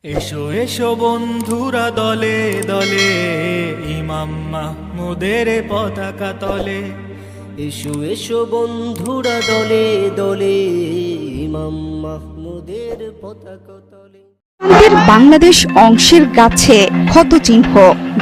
এসো এসো বন্ধুরা দলে দলে, ইমাম মাহমুদের পতাকা তলে। এসো এসো বন্ধুরা দলে দলে, ইমাম মাহমুদের পতাকা তলে। আমাদের বাংলাদেশ অংশের গাছে ক্ষত চিহ্ন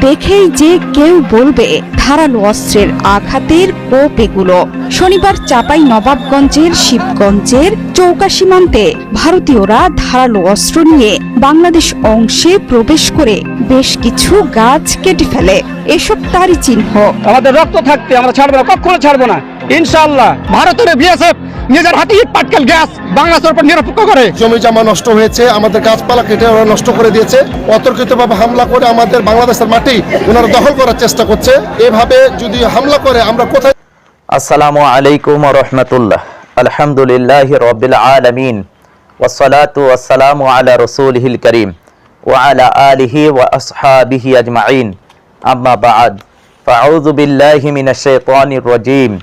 দেখেই যে কেউ বলবে ধারালো অস্ত্রের আঘাতের কোপ এগুলো। শনিবার চাঁপাই নবাবগঞ্জের শিবগঞ্জের চৌকা সীমান্তে ভারতীয়রা ধারালো অস্ত্র নিয়ে বাংলাদেশ অংশে প্রবেশ করে বেশ কিছু গাছ কেটে ফেলে। এসব তারই চিহ্ন। আমাদের রক্ত থাকতে আমরা ছাড়বো না, কখনো ছাড়বো না ইনশাআল্লাহ। ভারতের বিএসএফ নিজের হাতে ইট পাটকেল গ্যাস বাংলাদেশের উপর নিরপেক্ষ করে। জমি জমা নষ্ট হয়েছে, আমাদের গাছপালা কেটে ওরা নষ্ট করে দিয়েছে। অতর্কিতভাবে হামলা করে আমাদের বাংলাদেশের মাটি ওনারা দখল করার চেষ্টা করছে। এভাবে যদি হামলা করে আমরা কোথায়? আসসালামু আলাইকুম ওয়া রাহমাতুল্লাহ। আলহামদুলিল্লাহি রাব্বিল আলামিন ওয়াসসালাতু ওয়াসসালামু আলা রাসূলিহিল কারীম ওয়া আলা আলিহি ওয়া আসহাবিহি আজমাইন। আম্মা বা'দ, ফাআউযু বিল্লাহি মিনাশ শাইতানির রাজীম।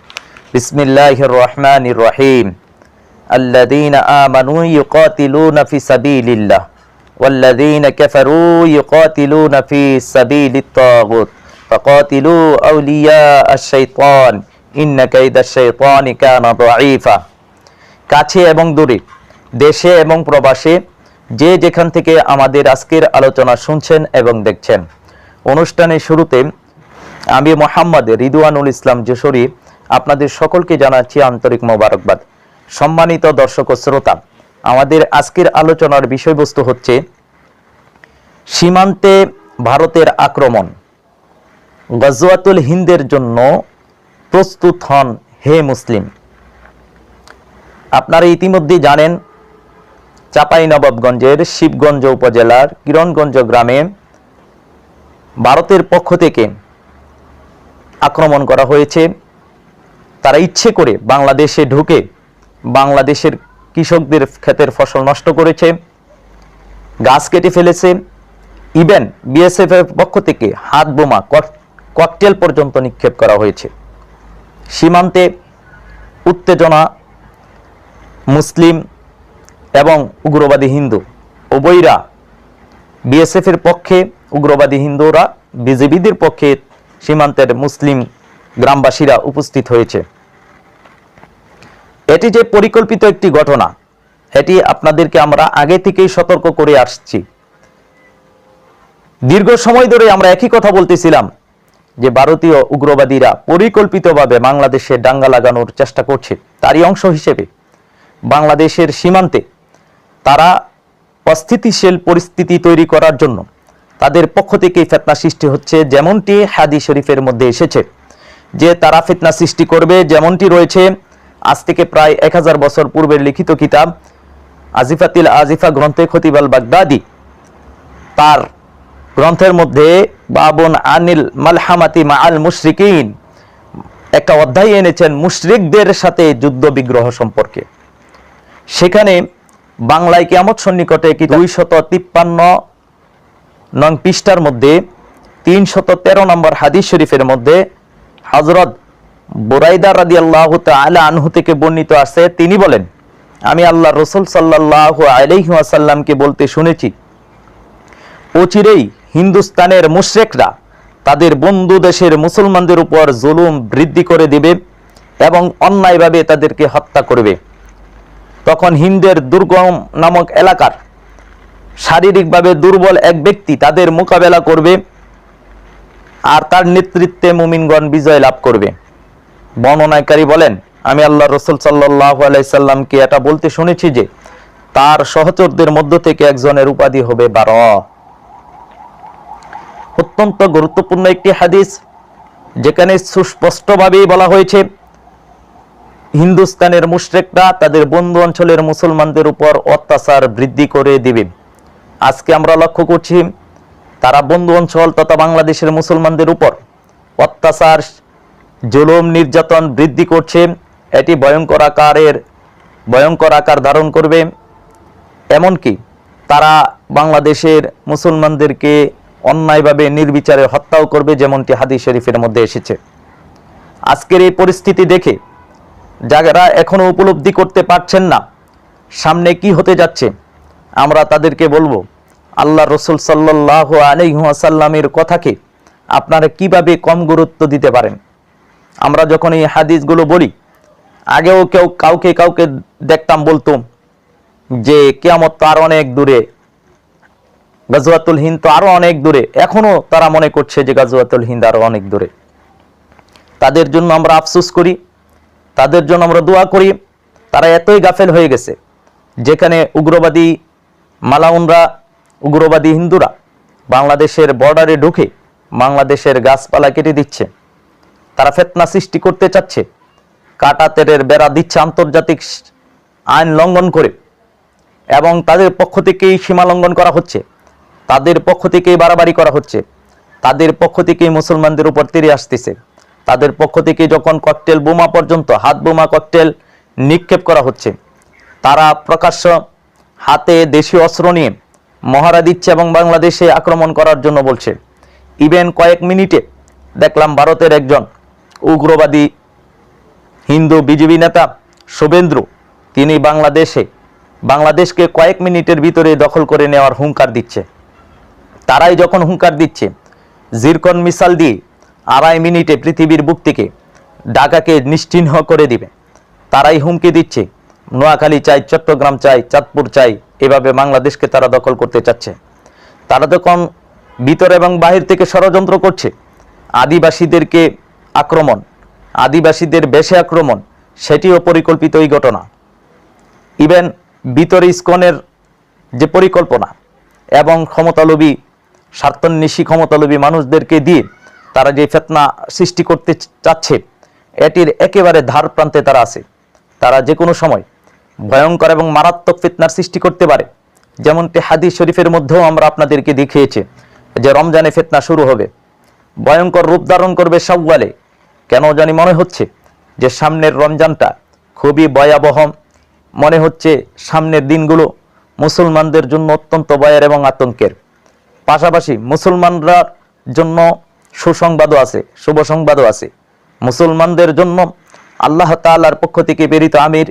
বিসমিল্লাহির রহমানির রহিম। আল্লাযীনা আমানু ইউকাতিলুনা ফি সাবিলিল্লাহ ওয়াল্লাযীনা কাফারু ইউকাতিলুনা ফি সাবিলিত তাগুত ফাকাতিলু আউলিয়া আশ-শাইতান ইন্না কাইদাশ শাইতানি কানা দাঈফা। কাছে এবং দূরে, দেশে এবং প্রবাসে, যে যেখান থেকে আমাদের আজকের আলোচনা শুনছেন এবং দেখছেন, অনুষ্ঠানের শুরুতে আমি মোহাম্মদ রিদওয়ানুল ইসলাম যশোরী আপনাদের সকলকে জানাচ্ছি আন্তরিক মোবারকবাদ। সম্মানিত দর্শক ও শ্রোতা, আমাদের আজকের আলোচনার বিষয়বস্তু হচ্ছে সীমান্তে ভারতের আক্রমণ। গজওয়াতুল হিন্দের জন্য প্রস্তুত হন হে মুসলিম। আপনারা ইতিমধ্যে জানেন, চাঁপাইনবাবগঞ্জের শিবগঞ্জ উপজেলার কিরণগঞ্জ গ্রামে ভারতের পক্ষ থেকে আক্রমণ করা হয়েছে। তারা ইচ্ছে করে বাংলাদেশে ঢুকে বাংলাদেশের কৃষকদের ক্ষেতের ফসল নষ্ট করেছে, গাছ কেটে ফেলেছে। ইভেন বিএসএফ এর পক্ষ থেকে হাত বোমা, ককটেল পর্যন্ত নিক্ষেপ করা হয়েছে। সীমান্তে উত্তেজনা, মুসলিম এবং উগ্রবাদী হিন্দু উভয়রা, বিএসএফ এর পক্ষে উগ্রবাদী হিন্দুরা, বিজেপিদের পক্ষে সীমান্তের মুসলিম গ্রামবাসীরা উপস্থিত হয়েছে। এটি যে পরিকল্পিত একটি ঘটনা, এটি আপনাদেরকে আমরা আগে থেকেই সতর্ক করে আসছি। দীর্ঘ সময় ধরে আমরা একই কথা বলতেছিলাম যে ভারতীয় উগ্রবাদীরা পরিকল্পিতভাবে বাংলাদেশে দাঙ্গা লাগানোর চেষ্টা করছে। তারই অংশ হিসেবে বাংলাদেশের সীমান্তে তারা অস্থিতিশীল পরিস্থিতি তৈরি করার জন্য তাদের পক্ষ থেকেই ফিতনা সৃষ্টি হচ্ছে। যেমনটি হাদিস শরীফের মধ্যে এসেছে যে তারা ফিতনা সৃষ্টি করবে, যেমনটি রয়েছে আজ থেকে প্রায় 1000 বছর পূর্বের লিখিত কিতাব আজিফাতিল আজিফা গ্রন্থে খতিব আল বাগদাদি তার গ্রন্থের মধ্যে বাবুন আনিল মালহামাতি মাআল মুশরিকিন একটা অধ্যায় এনেছেন মুশরিকদের সাথে যুদ্ধ বিগ্রহ সম্পর্কে। সেখানে বাংলায় কিয়ামত সন্নিকটে কি 253 নং পৃষ্ঠার মধ্যে 313 নম্বর হাদিস শরীফের মধ্যে হযরত বুরাইদা রাদিয়াল্লাহু তাআলা আনহু থেকে বর্ণিত আছে, তিনি বলেন, আমি আল্লাহর রাসূল সাল্লাল্লাহু আলাইহি ওয়াসাল্লামকে বলতে শুনেছি, অচিরেই হিন্দুস্তানের মুশরিকরা তাদের বন্ধু দেশের মুসলমানদের উপর জুলুম বৃদ্ধি করে দিবে এবং অন্যায়ভাবে তাদেরকে হত্যা করবে। তখন হিন্দের দুর্গম নামক এলাকার শারীরিকভাবে দুর্বল এক ব্যক্তি তাদের মোকাবেলা করবে আর তার নেতৃত্বে মুমিনগণ বিজয় লাভ করবে। বর্ণনাকারী বলেন, আমি আল্লাহর রাসূল সাল্লাল্লাহু আলাইহি সাল্লামকে এটা বলতে শুনেছি যে তার সহচরদের মধ্য থেকে একজনের উপাধি হবে বারহ। অত্যন্ত গুরুত্বপূর্ণ একটি হাদিস, যেখানে সুস্পষ্টভাবেই বলা হয়েছে হিন্দুস্তানের মুশরিকরা তাদের বন্ধু অঞ্চলের মুসলমানদের উপর অত্যাচার বৃদ্ধি করে দিবে। আজকে আমরা লক্ষ্য করছি তারা বন্ধু অঞ্চল তথা বাংলাদেশের মুসলমানদের উপর অত্যাচার, জুলুম, নির্যাতন বৃদ্ধি করছে। এটি ভয়ঙ্কর আকার ধারণ করবে। এমনকি তারা বাংলাদেশের মুসলমানদেরকে অন্যায়ভাবে নির্বিচারে হত্যাও করবে, যেমনটি হাদিস শরীফের মধ্যে এসেছে। আজকের এই পরিস্থিতি দেখে যারা এখনো উপলব্ধি করতে পারছেন না সামনে কি হতে যাচ্ছে, আমরা তাদেরকে বলবো আল্লাহ রসুল সাল্লাল্লাহু আলাইহি ওয়াসাল্লামের কথাকে আপনারা কিভাবে কম গুরুত্ব দিতে পারেন? আমরা যখন এই হাদিসগুলো বলি, আগেও কেউ কাউকে দেখতাম বলতো যে কিয়ামত তো আরো অনেক দূরে, গাজওয়াতুল হিন্দ তো আরো অনেক দূরে। এখনো তারা মনে করছে যে গাজওয়াতুল হিন্দ আরো অনেক দূরে। তাদের জন্য আমরা আফসোস করি, তাদের জন্য আমরা দোয়া করি। তারা এতই গাফেল হয়ে গেছে, যেখানে উগ্রবাদী মালাউনরা, উগ্রবাদী হিন্দুরা বাংলাদেশের বর্ডারে ঢুকে বাংলাদেশের গাছপালা কেটে দিচ্ছে। তারা ফিতনা সৃষ্টি করতে চাচ্ছে, কাঁটাতারের বেড়া দিচ্ছে আন্তর্জাতিক আইন লঙ্ঘন করে, এবং তাদের পক্ষ থেকেই সীমা লঙ্ঘন করা হচ্ছে, তাদের পক্ষ থেকেই বাড়াবাড়ি করা হচ্ছে, তাদের পক্ষ থেকেই মুসলমানদের উপর তীরে আসতেছে, তাদের পক্ষ থেকে যখন ককটেল বোমা পর্যন্ত, হাত বোমা ককটেল নিক্ষেপ করা হচ্ছে, তারা প্রকাশ্য হাতে দেশীয় অস্ত্র নিয়ে মহড়া দিচ্ছে এবং বাংলাদেশে আক্রমণ করার জন্য বলছে। ইভেন কয়েক মিনিটে দেখলাম ভারতের একজন উগ্রবাদী হিন্দু বিজেপি নেতা শুভেন্দু, তিনি বাংলাদেশকে কয়েক মিনিটের ভিতরে দখল করে নেওয়ার হুঙ্কার দিচ্ছে। তারাই যখন হুঙ্কার দিচ্ছে জিরকন মিসাইল দিয়ে 2.5 মিনিটে পৃথিবীর বুক থেকে ঢাকাকে নিশ্চিহ্ন করে দিবে, তারাই হুমকি দিচ্ছে নোয়াখালী চাই, চট্টগ্রাম চাই, চাঁদপুর চাই, এভাবে বাংলাদেশকে তারা দখল করতে চাচ্ছে। তারা যখন ভিতর এবং বাহির থেকে ষড়যন্ত্র করছে, আদিবাসীদেরকে আক্রমণ, আদিবাসীদের বেশে আক্রমণ, সেটিও পরিকল্পিত এই ঘটনা। ইভেন ভিতরে ইসকনের যে পরিকল্পনা এবং ক্ষমতালোভী, স্বার্থন্বেষী ক্ষমতালোভী মানুষদেরকে দিয়ে তারা যে ফিতনা সৃষ্টি করতে চাচ্ছে, এটির একেবারে ধার প্রান্তে তারা আছে। তারা যে কোনো সময় ভয়ঙ্কর এবং মারাত্মক ফিতনার সৃষ্টি করতে পারে। যেমনটি হাদিস শরীফের মধ্যেও আমরা আপনাদেরকে দেখিয়েছি যে রমজানে ফিতনা শুরু হবে, ভয়ঙ্কর রূপ ধারণ করবে শাওয়ালে। কেন জানি মনে হচ্ছে যে সামনের রমজানটা খুবই ভয়াবহ, মনে হচ্ছে সামনের দিনগুলো মুসলমানদের জন্য অত্যন্ত ভয়ের এবং আতঙ্কের। পাশাপাশি মুসলমানরা জন্য সুসংবাদও আছে, শুভ সংবাদও আছে। মুসলমানদের জন্য আল্লাহ তাআলার পক্ষ থেকে প্রেরিত আমির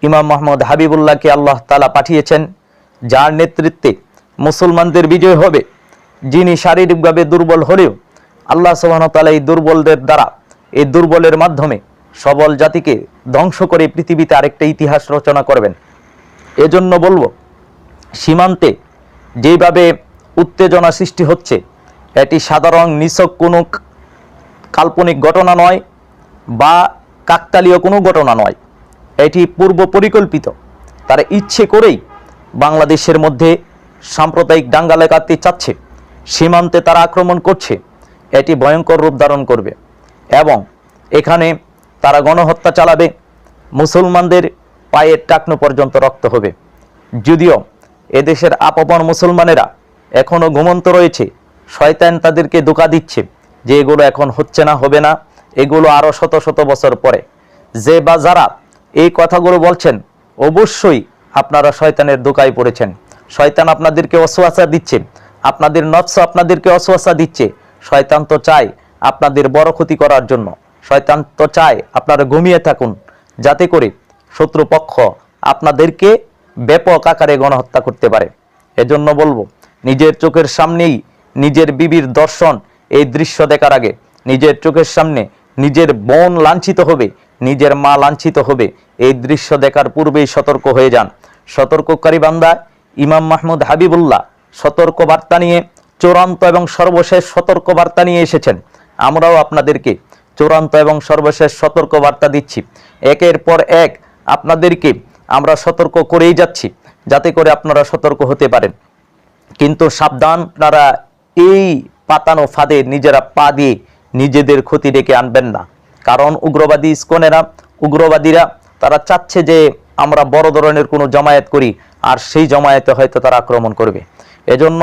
ইমাম মোহাম্মদ হাবিবুল্লাহকে আল্লাহ তাআলা পাঠিয়েছেন, যার নেতৃত্বে মুসলমানদের বিজয় হবে। যিনি শারীরিকভাবে দুর্বল হলেও আল্লাহ সুবহানাহু ওয়া তাআলা এই দুর্বলদের দ্বারা, এই দুর্বলের মাধ্যমে সবল জাতিকে ধ্বংস করে পৃথিবীতে আরেকটা ইতিহাস রচনা করবেন। এজন্য বলবো, সীমান্তে যেভাবে উত্তেজনা সৃষ্টি হচ্ছে, এটি সাধারণ নিছক কোনো কাল্পনিক ঘটনা নয় বা কাকতালীয় কোনো ঘটনা নয়, এটি পূর্ব পরিকল্পিত। তারা ইচ্ছে করেই বাংলাদেশের মধ্যে সাম্প্রদায়িক দাঙ্গা লাগাতে চাচ্ছে, সীমান্তে তারা আক্রমণ করছে, এটি ভয়ঙ্কর রূপ ধারণ করবে এবং এখানে তারা গণহত্যা চালাবে, মুসলমানদের পায়ের টাকনো পর্যন্ত রক্ত হবে। যদিও এদেশের আপন মুসলমানেরা এখনো ঘুমন্ত রয়েছে, শয়তান তাদেরকে ধোঁকা দিচ্ছে যে এগুলো এখন হচ্ছে না, হবে না, এগুলো আরো শত শত বছর পরে। যে বা যারা এই কথাগুলো বলছেন, অবশ্যই আপনারা শয়তানের ধোঁকায় পড়েছেন। শয়তান আপনাদেরকে ওয়াসওয়াসা দিচ্ছে, আপনাদের নফস আপনাদেরকে ওয়াসওয়াসা দিচ্ছে। শয়তান তো চায় আপনাদের বড় ক্ষতি করার জন্য, শয়তান তো চায় আপনারা ঘুমিয়ে থাকুন, যাতে করে শত্রুপক্ষ আপনাদেরকে ব্যাপক আকারে গণহত্যা করতে পারে। এজন্য বলবো, নিজের চোখের সামনেই নিজের বিবির দর্শন, এই দৃশ্য দেখার আগে নিজের চোখের সামনে নিজের বোন লাঞ্ছিত হবে, নিজের মা লাঞ্ছিত হবে, এই দৃশ্য দেখার পূর্বেই সতর্ক হয়ে যান। সতর্ককারী বান্দা ইমাম মাহমুদ হাবিবুল্লাহ সতর্ক বার্তা নিয়ে, চূড়ান্ত এবং সর্বশেষ সতর্ক বার্তা নিয়ে এসেছেন। আমরাও আপনাদেরকে চূড়ান্ত এবং সর্বশেষ সতর্ক বার্তা দিচ্ছি। একের পর এক আপনাদেরকে আমরা সতর্ক করেই যাচ্ছি, যাতে করে আপনারা সতর্ক হতে পারেন। কিন্তু সাবধান, আপনারা এই পাতানো ফাঁদে নিজেরা পা দিয়ে নিজেদের ক্ষতি ডেকে আনবেন না। কারণ উগ্রবাদী ইসকনেরা, উগ্রবাদীরা তারা চাচ্ছে যে আমরা বড় ধরনের কোনো জমায়েত করি, আর সেই জমায়েতে হয়তো তারা আক্রমণ করবে। এজন্য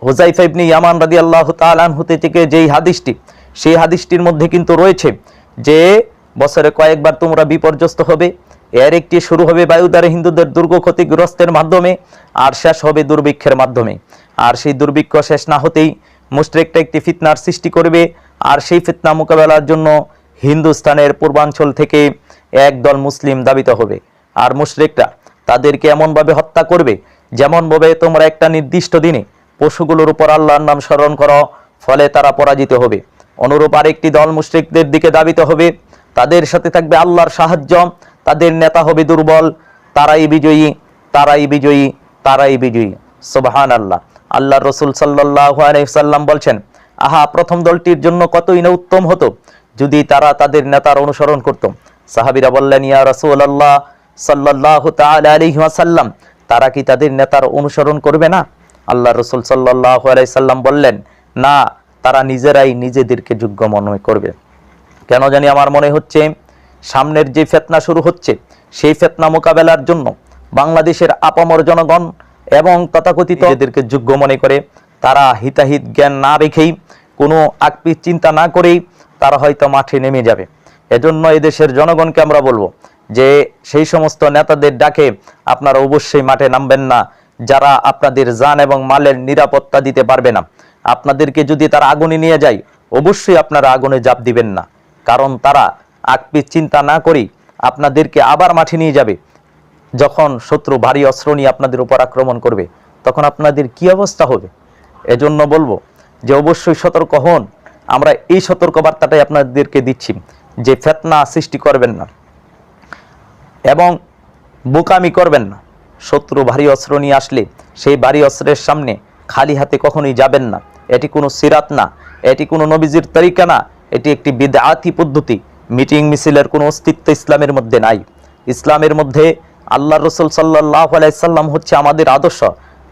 হুযায়ফা ইবনে ইয়ামান রাদিয়াল্লাহু তাআলা আনহু থেকে যেই হাদিসটি, সেই হাদিসটির মধ্যে কিন্তু রয়েছে যে বছরে কয়েকবার তোমরা বিপর্যস্ত হবে। এর একটি শুরু হবে বায়ুদ্বারে হিন্দুদের দুর্গ ক্ষতিগ্রস্তের মাধ্যমে, আর শেষ হবে দুর্ভিক্ষের মাধ্যমে। আর সেই দুর্ভিক্ষ শেষ না হতেই মুশরিকটা একটি ফিতনার সৃষ্টি করবে, আর সেই ফিতনা মোকাবেলার জন্য হিন্দুস্তানের পূর্বাঞ্চল থেকে একদল মুসলিম দাবিত হবে। আর মুশরিকরা তাদেরকে এমনভাবে হত্যা করবে যেমন ভাবে তোমরা একটা নির্দিষ্ট দিনে পশুগুলোর উপর আল্লাহর নাম স্মরণ করো, ফলে তারা পরাজিত হবে, অনুরূপ আরেকটি দল মুশরিকদের দিকে ধাবিত হবে, তাদের সাথে থাকবে আল্লাহর সাহায্য, তাদের নেতা হবে দুর্বল, তারাই বিজয়ী, তারাই বিজয়ী, তারাই বিজয়ী। সুবহানাল্লাহ। আল্লাহর রাসূল সাল্লাল্লাহু আলাইহি সাল্লাম বলছেন, আহা, প্রথম দলটির জন্য কতই না উত্তম হতো যদি তারা তাদের নেতার অনুসরণ করত। সাহাবীরা বললেন, ইয়া রাসূলুল্লাহ সাল্লাল্লাহু তাআলা আলাইহি ওয়াসাল্লাম, তারা কি তাদের নেতার অনুসরণ করবে না? আল্লাহর রাসূল সাল্লাল্লাহু আলাইহি সাল্লাম বললেন, না, তারা নিজেরাই নিজেদেরকে যোগ্য মনে করবে। কেন জানি আমার মনে হচ্ছে সামনের যে ফিতনা শুরু হচ্ছে, সেই ফিতনা মোকাবেলার জন্য বাংলাদেশের আপামর জনগণ এবং তথাকথিত এদেরকে যোগ্য মনে করে তারা হিতাহিত জ্ঞান না রেখেই, কোনো আকপিস চিন্তা না করেই তারা হয়তো মাঠে নেমে যাবে। এজন্য এদেশের জনগণকে আমরা বলবো যে সেই সমস্ত নেতাদের ডাকে আপনারা অবশ্যই মাঠে নামবেন না যারা আপনাদের জান এবং মালের নিরাপত্তা দিতে পারবে না। আপনাদেরকে যদি তারা আগুনে নিয়ে যায়, অবশ্যই আপনারা আগুনে ঝাঁপ দিবেন না, কারণ তারা আকপিস চিন্তা না করেই আপনাদেরকে আবার মাঠে নিয়ে যাবে। যখন শত্রু ভারী অস্ত্র নিয়ে আপনাদের উপর আক্রমণ করবে, তখন আপনাদের কি অবস্থা হবে? এজন্য বলবো যে অবশ্যই সতর্ক হন। আমরা এই সতর্ক বার্তাটাই আপনাদেরকে দিচ্ছি যে ফিতনা সৃষ্টি করবেন না এবং বোকামি করবেন না। শত্রু ভারী অস্ত্র নিয়ে আসলে সেই ভারী অস্ত্রের সামনে খালি হাতে কখনোই যাবেন না। এটি কোনো সিরাত না, এটি কোনো নবীজির তরিকা না, এটি একটি বিদআতি পদ্ধতি। মিটিং মিছিলের কোনো অস্তিত্ব ইসলামের মধ্যে নাই। ইসলামের মধ্যে আল্লাহর রাসূল সাল্লাল্লাহু আলাইহি সাল্লাম হচ্ছে আমাদের আদর্শ।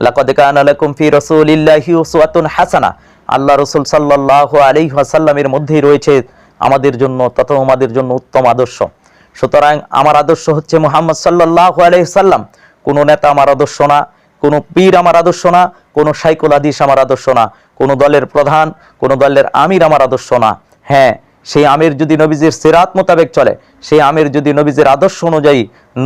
লাকাদ কানা লাকুম ফি রাসূলিল্লাহি উসওয়াতুন হাসানাহ। আল্লাহ রাসূল সাল্লাল্লাহু আলাইহি ওয়াসাল্লামের মধ্যেই রয়েছে আমাদের জন্য তথা আমাদের জন্য উত্তম আদর্শ। সুতরাং আমার আদর্শ হচ্ছে মুহাম্মদ সাল্লাল্লাহু আলাইহি সাল্লাম। কোনো নেতা আমার আদর্শ না, কোনো পীর আমার আদর্শ না, কোনো শাইখুল হাদিস আমার আদর্শ না, কোনো দলের প্রধান, কোনো দলের আমির আমার আদর্শ না। হ্যাঁ, সেই আমির যদি নবীজির সিরাত মোতাবেক চলে, সেই আমির যদি নবীজির আদর্শ অনুযায়ী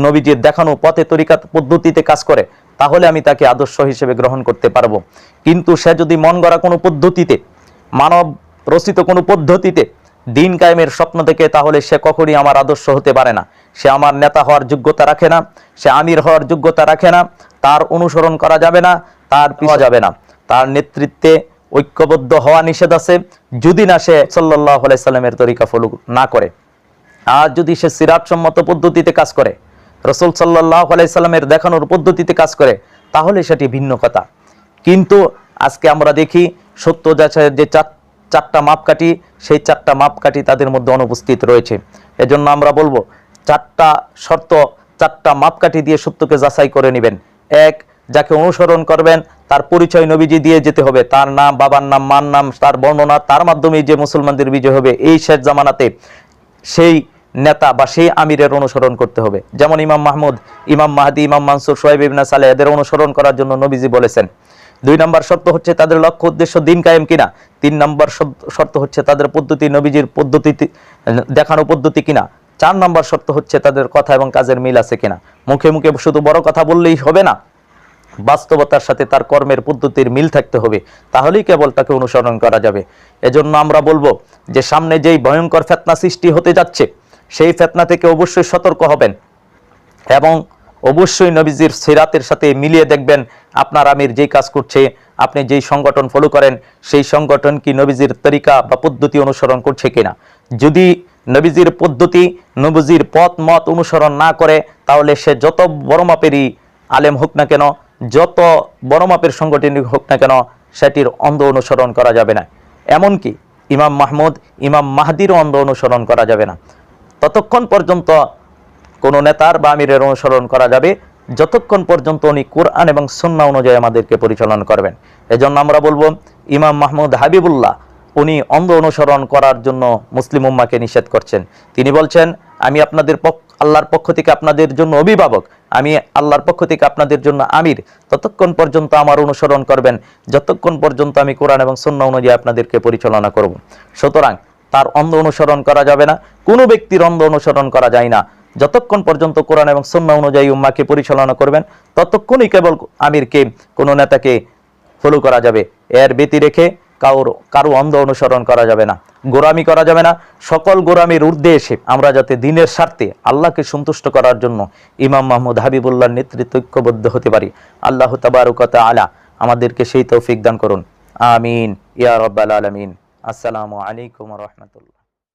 নবীজির দেখানো পথে তরিকা পদ্ধতিতে কাজ করে, তাহলে আমি তাকে আদর্শ হিসেবে গ্রহণ করতে পারবো। কিন্তু সে যদি মন গড়া কোনো পদ্ধতিতে, মানব রচিত কোনো পদ্ধতিতে দিন কায়েমের স্বপ্ন দেখে, তাহলে সে কখনই আমার আদর্শ হতে পারে না। সে আমার নেতা হওয়ার যোগ্যতা রাখে না, সে আমির হওয়ার যোগ্যতা রাখে না, তার অনুসরণ করা যাবে না, তার পাওয়া যাবে না। তার নেতৃত্বে ঐক্যবদ্ধ হওয়া নিষেধ আছে, যদি না সে সাল্লাল্লাহু আলাইহি সাল্লামের তরিকা ফলো না করে। আর যদি সে সিরাত সম্মত পদ্ধতিতে কাজ করে, রাসূল সাল্লাল্লাহু আলাইহি সাল্লামের দেখানোর পদ্ধতিতে কাজ করে, তাহলে সেটি ভিন্ন কথা। কিন্তু আজকে আমরা দেখি সত্য যাচাইয়ের যে চারটা মাপকাঠি, সেই চারটা মাপকাঠি তাদের মধ্যে অনুপস্থিত রয়েছে। এজন্য আমরা বলবো চারটা শর্ত, চারটা মাপকাঠি দিয়ে সত্যকে যাচাই করে নেবেন। এক, যাকে অনুসরণ করবেন তার পরিচয় নবীজি দিয়ে যেতে হবে, তার নাম, বাবার নাম, মার নাম, তার বর্ণনা, তার মাধ্যমে যে মুসলমানদের বিজয় হবে এই শেষ জামানাতে, সেই নেতা বা সেই আমিরের অনুসরণ করতে হবে। যেমন ইমাম মাহমুদ, ইমাম মাহদি, ইমাম মানসুর, সোহাইব ইবনে সালেহ, এদের অনুসরণ করার জন্য নবীজি বলেছেন। 2 নম্বর শর্ত হচ্ছে তাদের লক্ষ্য উদ্দেশ্য দিন কায়েম কিনা। 3 নম্বর শর্ত হচ্ছে তাদের পদ্ধতি নবীজির পদ্ধতিতে দেখানো পদ্ধতি কিনা। 4 নম্বর শর্ত হচ্ছে তাদের কথা এবং কাজের মিল আছে কিনা। মুখে মুখে শুধু বড় কথা বললেই হবে না, বাস্তবতার সাথে তার কর্মের পদ্ধতির মিল থাকতে হবে, তাহলেই কেবল তাকে অনুসরণ করা যাবে। এজন্য আমরা বলবো যে সামনে যেই ভয়ঙ্কর ফিতনা সৃষ্টি হতে যাচ্ছে, সেই ফিতনা থেকে অবশ্যই সতর্ক হবেন এবং অবশ্যই নবীজির সিরাতের সাথে মিলিয়ে দেখবেন আপনার আমির যেই কাজ করছে, আপনি যেই সংগঠন ফলো করেন, সেই সংগঠন কি নবীজির তরিকা বা পদ্ধতি অনুসরণ করছে কিনা। যদি নবীজির পদ্ধতি, নবীজির পথ মত অনুসরণ না করে, তাহলে সে যত বড় মাপেরই আলেম হোক না কেন, যত বড় মাপের সংগঠন হোক না কেন, সেটির অন্ধ অনুসরণ করা যাবে না। এমনকি ইমাম মাহমুদ, ইমাম মাহদিরও অন্ধ অনুসরণ করা যাবে না। ততক্ষণ পর্যন্ত কোনো নেতার বা আমিরের অনুসরণ করা যাবে যতক্ষণ পর্যন্ত উনি কোরআন এবং সুন্নাহ অনুযায়ী আমাদেরকে পরিচালনা করবেন। এজন্য আমরা বলবো ইমাম মাহমুদ হাবিবুল্লাহ উনি অন্ধ অনুসরণ করার জন্য মুসলিম উম্মাহকে নিষেধ করছেন। তিনি বলছেন, আমি আপনাদের আল্লাহর পক্ষ থেকে আপনাদের জন্য অভিভাবক, আমি আল্লাহর পক্ষ থেকে আপনাদের জন্য আমির, ততক্ষণ পর্যন্ত আমার অনুসরণ করবেন যতক্ষণ পর্যন্ত আমি কোরআন এবং সুন্নাহ অনুযায়ী আপনাদেরকে পরিচালনা করব। সুতরাং তার অন্ধ অনুসরণ করা যাবে না, কোনো ব্যক্তির অন্ধ অনুসরণ করা যায় না। যতক্ষণ পর্যন্ত কোরআন এবং সুন্নাহ অনুযায়ী উম্মাহকে পরিচালনা করবেন, ততক্ষণই কেবল আমিরকে, কোনো নেতাকে ফলো করা যাবে। এর ব্যতি রেখে কারো অন্ধ অনুসরণ করা যাবে না, গোরামি করা যাবে না। সকল গোরামির ঊর্ধ্বে এসে আমরা যাতে দিনের স্বার্থে আল্লাহকে সন্তুষ্ট করার জন্য ইমাম মাহমুদ হাবিবুল্লাহর নেতৃত্বে ঐক্যবদ্ধ হতে পারি। আল্লাহ তাবারক ওয়া তাআলা আমাদেরকে সেই তৌফিক দান করুন। আমিন ইয়া রাব্বাল আলামিন। আসসালামু আলাইকুম ওয়া রাহমাতুল্লাহ।